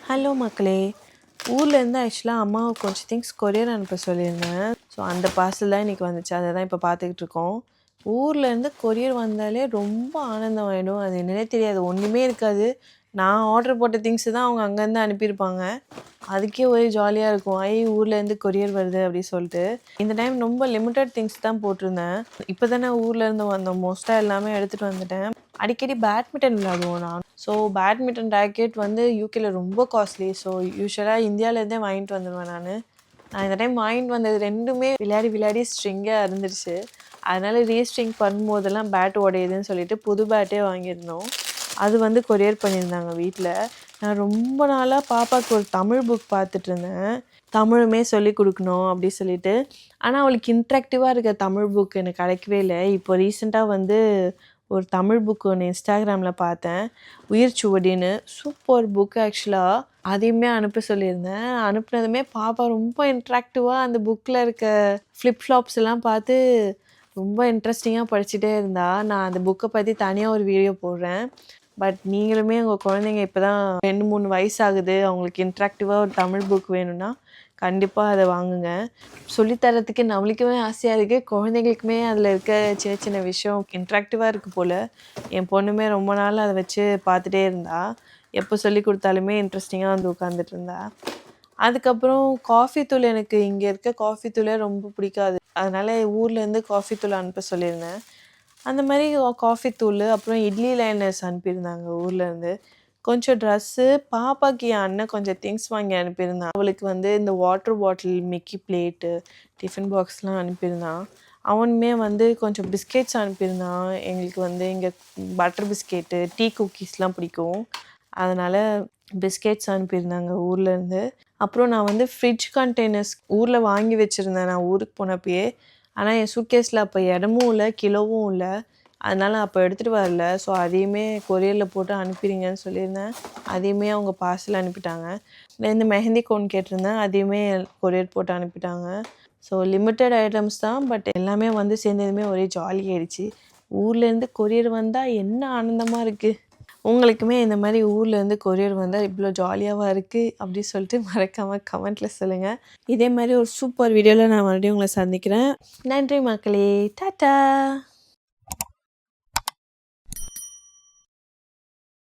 Hello மக்களே! ஊர்லேருந்து ஆக்சுவலாக அம்மாவுக்கு கொஞ்சம் திங்ஸ் கொரியர் அனுப்ப சொல்லியிருந்தேன். ஸோ அந்த பார்சல் தான் இன்றைக்கி வந்துச்சு. அதை தான் இப்போ பார்த்துக்கிட்டு இருக்கோம். ஊர்லேருந்து கொரியர் வந்தாலே ரொம்ப ஆனந்தம் ஆகிடும். அது என்னன்னே தெரியாது. ஒன்றுமே இருக்காது. நான் ஆர்டர் போட்ட திங்ஸு தான் அவங்க அங்கேருந்து அனுப்பியிருப்பாங்க. அதுக்கே ஒரே ஜாலியாக இருக்கும். ஊர்லேருந்து கொரியர் வருது அப்படின்னு சொல்லிட்டு. இந்த டைம் ரொம்ப லிமிட்டட் திங்ஸ் தான் போட்டிருந்தேன். இப்போ தானே ஊர்லேருந்து வந்தோம். மோஸ்ட்டாக எல்லாமே எடுத்துகிட்டு வந்துட்டேன். அடிக்கடி பேட்மிண்டன் விளையாடுவோம் நான். ஸோ பேட்மிண்டன் ரேக்கெட் வந்து யூகேல ரொம்ப காஸ்ட்லி. ஸோ யூஷுவலாக இந்தியாவிலேருந்தே வாங்கிட்டு வந்துடுவேன் நான் இந்த டைம் வாங்கிட்டு வந்தது 2மே விளையாடி ஸ்ட்ரிங்காக இருந்துருச்சு. அதனால் ரீஸ்ட்ரிங் பண்ணும்போதெல்லாம் பேட் உடையுதுன்னு சொல்லிட்டு புது பேட்டே வாங்கியிருந்தோம். அது வந்து கொரியர் பண்ணியிருந்தாங்க வீட்டில். நான் ரொம்ப நாளாக பாப்பாவுக்கு ஒரு தமிழ் புக் பார்த்துட்டு இருந்தேன். தமிழுமே சொல்லிக் கொடுக்கணும் அப்படி சொல்லிட்டு. ஆனால் அவளுக்கு இன்ட்ராக்டிவாக இருக்க தமிழ் புக் எனக்கு கிடைக்கவே இல்லை. இப்போ ரீசெண்டாக வந்து ஒரு தமிழ் புக் ஒன்று இன்ஸ்டாகிராமில் பார்த்தேன். உயிர் சுவடின்னு சூப்பர் புக் ஆக்சுவலாக. அதையுமே அனுப்ப சொல்லியிருந்தேன். அனுப்புனதுமே பாப்பா ரொம்ப இன்ட்ராக்டிவாக அந்த புக்கில் இருக்க ஃப்ளிப்ஃப்ளாப்ஸ் எல்லாம் பார்த்து ரொம்ப இன்ட்ரெஸ்டிங்காக படிச்சுட்டே இருந்தா. நான் அந்த புக்கை பற்றி தனியாக ஒரு வீடியோ போடுறேன். பட் நீங்களுமே உங்கள் குழந்தைங்க இப்போ தான் 2-3 வயசு ஆகுது, அவங்களுக்கு இன்ட்ராக்டிவாக ஒரு தமிழ் புக் வேணும்னா கண்டிப்பாக அதை வாங்குங்க. சொல்லித்தரத்துக்கு நம்மளுக்குமே ஆசையாக இருக்குது, குழந்தைங்களுக்குமே அதில் இருக்க சின்ன சின்ன விஷயம் இன்ட்ராக்டிவாக இருக்குது போல். என் பொண்ணுமே ரொம்ப நாள் அதை வச்சு பார்த்துட்டே இருந்தா. எப்போ சொல்லி கொடுத்தாலுமே இன்ட்ரெஸ்டிங்காக வந்து உட்காந்துட்டு இருந்தா. அதுக்கப்புறம் காஃபி தூள், எனக்கு இங்கே இருக்க காஃபி தூளே ரொம்ப பிடிக்காது. அதனால் ஊர்லேருந்து காஃபி தூள் அனுப்ப சொல்லியிருந்தேன். அந்த மாதிரி காஃபி தூள், அப்புறம் இட்லி லைனர்ஸ் அனுப்பியிருந்தாங்க ஊர்லேருந்து. கொஞ்சம் ட்ரெஸ்ஸு, பாப்பாக்கு என் அண்ணன் கொஞ்சம் திங்ஸ் வாங்கி அனுப்பியிருந்தான். அவளுக்கு வந்து இந்த water bottle, Mickey plate, tiffin பாக்ஸ்லாம் அனுப்பியிருந்தான். அவனுமே வந்து கொஞ்சம் பிஸ்கெட்ஸ் அனுப்பியிருந்தான். எங்களுக்கு வந்து இங்கே பட்டர் பிஸ்கெட்டு, டீ குக்கீஸ்லாம் பிடிக்கும். அதனால் பிஸ்கெட்ஸ் அனுப்பியிருந்தாங்க ஊர்லேருந்து. அப்புறம் நான் வந்து ஃப்ரிட்ஜ் கண்டெய்னர்ஸ் ஊரில் வாங்கி வச்சுருந்தேன் நான் ஊருக்கு போனப்பயே. ஆனால் என் சூட்கேஸில் அப்போ இடமும் இல்லை, கிலோவும் இல்லை. அதனால் அப்போ எடுத்துகிட்டு வரல. ஸோ அதையுமே கொரியரில் போட்டு அனுப்பிடுங்கன்னு சொல்லியிருந்தேன். அதையுமே அவங்க பார்சல் அனுப்பிட்டாங்க. இந்த மெஹந்தி கோன் கேட்டிருந்தேன், அதையுமே கொரியர் போட்டு அனுப்பிட்டாங்க. ஸோ லிமிட்டட் ஐட்டம்ஸ் தான், பட் எல்லாமே வந்து சேர்ந்ததுமே ஒரே ஜாலி ஆகிடுச்சு. ஊர்லேருந்து கொரியர் வந்தால் என்ன ஆனந்தமாக இருக்குது. உங்களுக்குமே இந்த மாதிரி ஊர்லேருந்து கொரியர் வந்தால் இவ்வளோ ஜாலியாகவா இருக்குது அப்படி சொல்லிட்டு மறக்காமல் கமெண்ட்டில் சொல்லுங்கள். இதே மாதிரி ஒரு சூப்பர் வீடியோவில் நான் மறுபடியும் உங்களை சந்திக்கிறேன். நன்றி மக்களே, டாட்டா.